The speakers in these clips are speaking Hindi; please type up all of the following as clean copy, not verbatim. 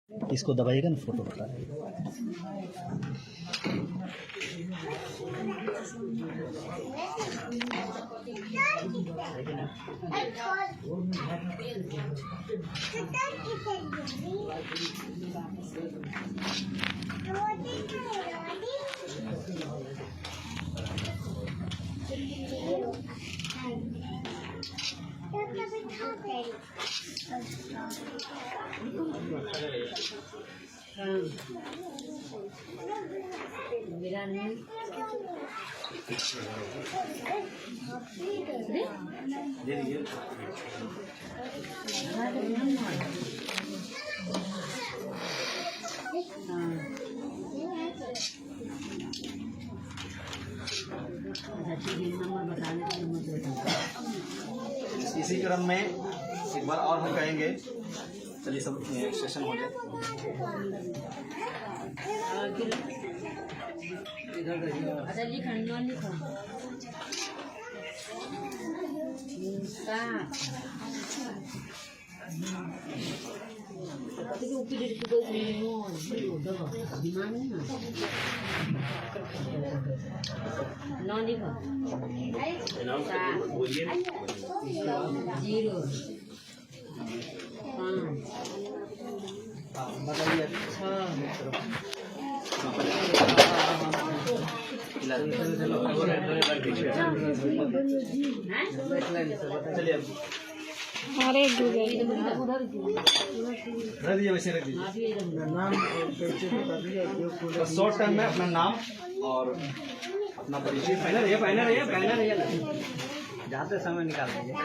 इसको दबाइएगा ना, फोटो बता रहे इसी क्रम में एक बार और हम कहेंगे, चलिए सब सेशन हो जाए। अच्छा लिखा अरे रख दीजिए, वैसे रख दीजिए। शॉर्ट टाइम में अपना नाम और अपना परिचय पहले रहिए जाते समय निकाल दीजिए।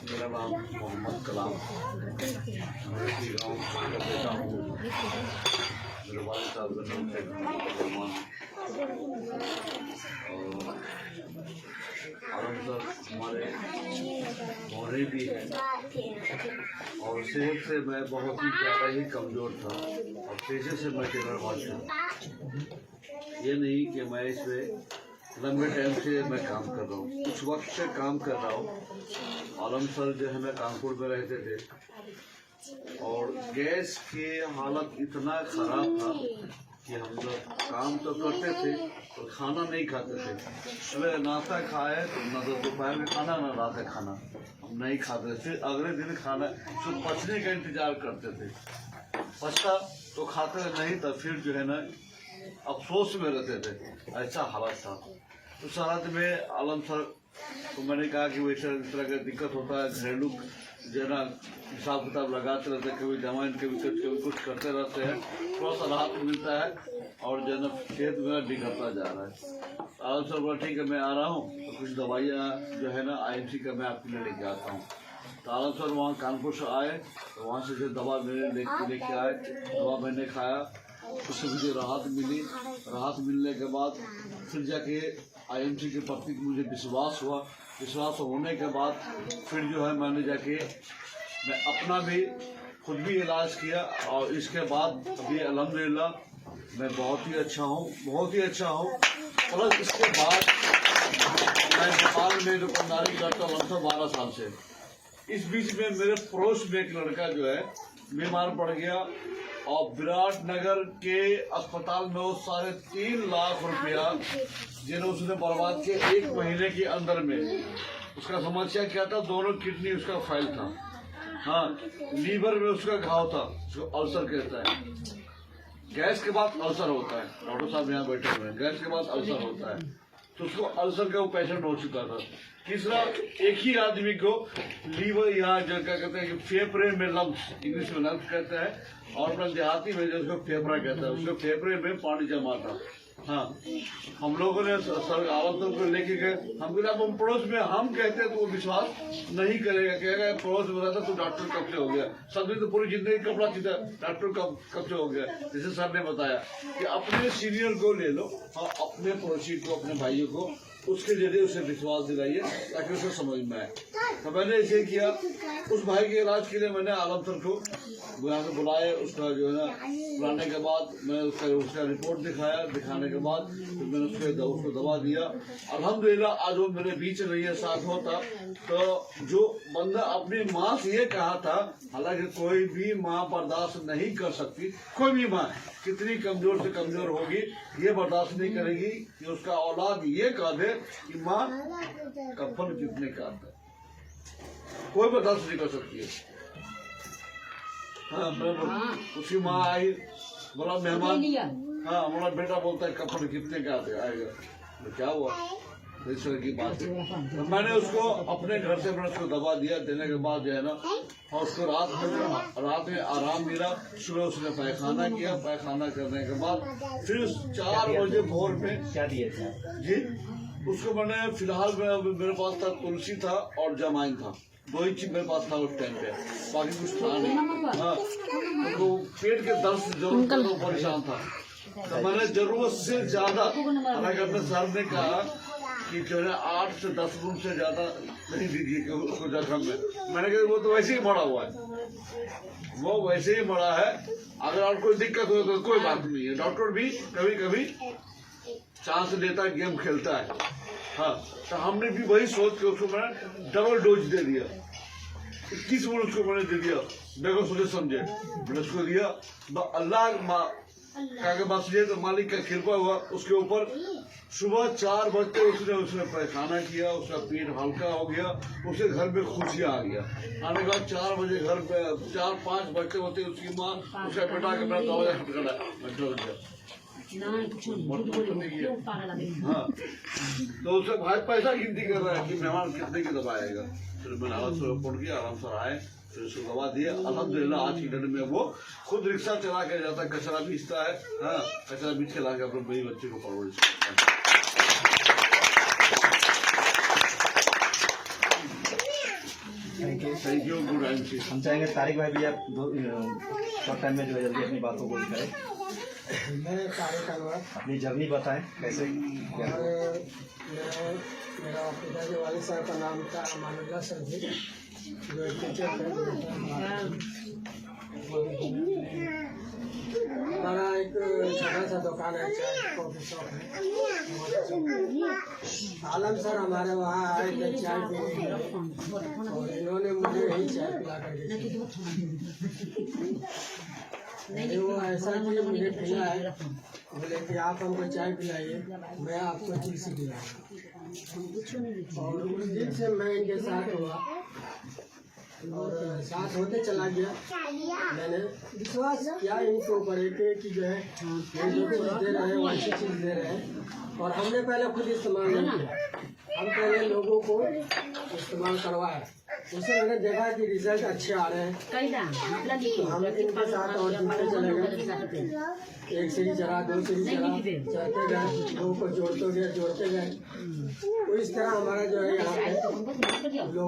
मेरा नाम मोहम्मद कलाम, मैं गाँव का बेटा हूँ। मेरे वालिद साहब का नाम शेख रहमान। आलम सर हमारे मोहरे भी है और सेहत से मैं बहुत ही ज़्यादा ही कमज़ोर था और पेशे से मैं टेलरबाज था। ये नहीं कि मैं इसमें लंबे टाइम से मैं काम कर रहा हूँ, कुछ वक्त से काम कर रहा हूँ। आलम सर जो है ना कानपुर में रहते थे और गैस की हालत इतना ख़राब था कि हम लोग काम तो करते थे और खाना नहीं खाते थे। सुबह नाश्ता खाए तो न तो दोपहर में खाना न रात में खाना, हम नहीं खाते थे। फिर अगले दिन खाना सिर्फ पचने का इंतजार करते थे, पचता तो खाते नहीं था, फिर जो है ना अफसोस में रहते थे। ऐसा हालत था। तो उस हालत में आलम सर तो मैंने कहा कि वैसे इस तरह का दिक्कत होता है, घरेलू जो है ना हिसाब किताब लगाते रहते हैं, कभी दवाएं कभी कुछ करते रहते हैं, थोड़ा सा राहत मिलता है और जो है ना सेहत मेरा बिगड़ता जा रहा है। आलम सर बोला ठीक है मैं आ रहा हूँ, तो कुछ दवाइयाँ जो है ना IMC का मैं आपके लिए लेके आता हूँ। तो आलम सर वहाँ कानपुर से आए तो वहाँ से जो दवा मेरे लेके आए, दवा मैंने खाया, उससे मुझे राहत मिली। राहत मिलने के बाद फिर जाके IMC के प्रति मुझे विश्वास हुआ। विश्वास होने के बाद फिर जो है मैंने जाके मैं अपना भी खुद भी इलाज किया और इसके बाद अभी अल्हम्दुलिल्लाह मैं बहुत ही अच्छा हूँ। प्लस इसके बाद मैं नेपाल में दुकानदारी करता हूँ 12 साल से। इस बीच में मेरे पड़ोस में एक लड़का जो है बीमार पड़ गया और विराटनगर के अस्पताल में वो 3.5 लाख रुपया जिन्हें उसने बर्बाद किया 1 महीने के अंदर में। उसका समस्या क्या था, दोनों किडनी उसका फेल था, हाँ लीवर में उसका घाव था, उसको अल्सर कहता है। गैस के बाद अल्सर होता है, डॉक्टर साहब यहाँ बैठे हुए हैं, गैस के बाद अल्सर होता है। तो उसको अल्सर का वो पेशेंट हो चुका था। तीसरा, एक ही आदमी को लीवर यहाँ जो क्या कहते हैं फेफड़े में लम्स, इंग्लिश में लम्स कहते हैं और अपना देहाती में जो उसको फेफड़ा कहता है, उसको फेफड़े में पानी जमा था। हाँ हम लोगों ने सर आलम को लेके गए, हम बोला हम पड़ोस में हम कहते हैं तो वो विश्वास नहीं करेगा, कहेगा पड़ोस में रहता तो डॉक्टर कब से हो गया, सब दिन तो पूरी जिंदगी कपड़ा सीधा डॉक्टर कब से हो गया। जैसे सर ने बताया कि अपने सीनियर को ले लो और अपने पड़ोसी को, अपने भाइयों को उसके जरिए उसे विश्वास दिलाइए ताकि उसे समझ में आए। तो मैंने इसे किया। उस भाई के इलाज के लिए मैंने आलम सर को यहाँ से बुलाए। उसका जो है ना बुलाने के बाद मैंने उसका रिपोर्ट दिखाया। दिखाने के बाद फिर मैंने उसको दवा दिया। अल्हम्दुलिल्लाह आज वो मेरे बीच नहीं है, साथ होता। तो जो बंदा अपनी माँ से ये कहा था, हालांकि कोई भी माँ बर्दाश्त नहीं कर सकती, कोई भी माँ कितनी कमजोर से कमजोर होगी ये बर्दाश्त नहीं करेगी कि उसका औलाद ये कह दे कि माँ कफन कितने का आता है। कोई बर्दाश्त नहीं कर सकती है। हाँ, उसकी माँ आई, बोला मेहमान, हाँ बोला बेटा बोलता है कफन कितने का आएगा। तो क्या हुआ, ईश्वर की बात है। तो मैंने उसको अपने घर से मैंने उसको दवा दिया। देने के बाद जो है ना, और उसको रात में आराम मिला। सुबह उसने पैखाना किया। पैखाना करने के बाद फिर 4 बजे भोर में क्या दिए थे जी उसको मैंने फिलहाल मेरे पास था तुलसी था और जमाइन था, 2 ही चीज मेरे पास था उस टाइम पे, बाकी कुछ था नहीं। हाँ, तो पेट के दर्द से जो परेशान था। तो मैंने जरूरत से ज्यादा, हालांकि अपने सर ने कहा कि जो है 8 से 10 गुण से ज्यादा नहीं दीजिए उसको जख्म में। मैंने कहा वो तो वैसे ही मरा हुआ है, वो वैसे ही मरा है। अगर और कोई दिक्कत हो तो कोई बात नहीं है। डॉक्टर भी कभी कभी चांस लेता है, गेम खेलता है। हाँ, तो हमने भी वही सोच के उसको मैंने डबल डोज दे दिया। 21 मिनट उसको मैंने दे दिया, देखो सोचे समझे। मैंने उसको दिया, अल्लाह का बस ये तो मालिक का कृपा हुआ उसके ऊपर। सुबह 4 बजते उसने पैखाना किया, उसका पेट हल्का हो गया, उसे घर में खुशियाँ आ गया। आने के बाद 4 बजे घर पे 4-5 बजते होते उसकी माँ उसका बेटा के मेरा दरवाजा खटखटा। हाँ, तो उससे भाई पैसा गिनती कर रहा है कि मेहमान कितने की दवा आएगा। फिर मैंने आराम से रिपोर्ट किया, आराम से आए, फिर उसको दवा दिया। अल्हम्दुलिल्लाह आज की डेट में वो खुद रिक्शा चला के जाता है, कचरा बीचता है। हाँ, कचरा बीच के ला के अपने बड़ी बच्चे को परवरिश करता है। Thank you, good night. हम चाहेंगे तारिक भाई भी आप शॉर्ट टाइम में जो है जल्दी अपनी बातों को दिखाएं, मैं तारिक अनवर, अपनी जर्नी बताएं कैसे। और मेरा पिताजी वाले साहब का नाम था अमानुल्लाह सर जी, जो टीचर थे। हमारा एक छोटा सा दुकान है, चाय कॉफी शॉप है। आलम सर हमारे वहाँ आए थे चाय पीने, और इन्होंने मुझे यही चाय पिला करके नहीं, वो ऐसा कि मुझे पिला है, बोले कि आप हमको चाय पिलाइए, मैं आपको तुलसी पिलाऊंगा। और उस दिन से मैं इनके साथ हुआ और साथ होते चला गया। मैंने विश्वास किया इनके ऊपर कि जो है ये जो चीज़ दे रहे हैं वो अच्छी चीज़ दे रहे हैं, और हमने पहले खुद इस्तेमाल नहीं किया। हम पहले लोगों को इस्तेमाल करवाया, उससे मैंने देखा कि रिजल्ट अच्छे आ रहे हैं। तो हम इनके साथ और जुड़ते चले गए। 1 सीढ़ी चढ़ा, 2 सीढ़ी चढ़ा, चढ़ते गए, 2 को जोड़ते गए। तो इस तरह हमारा जो है यहाँ पे लोग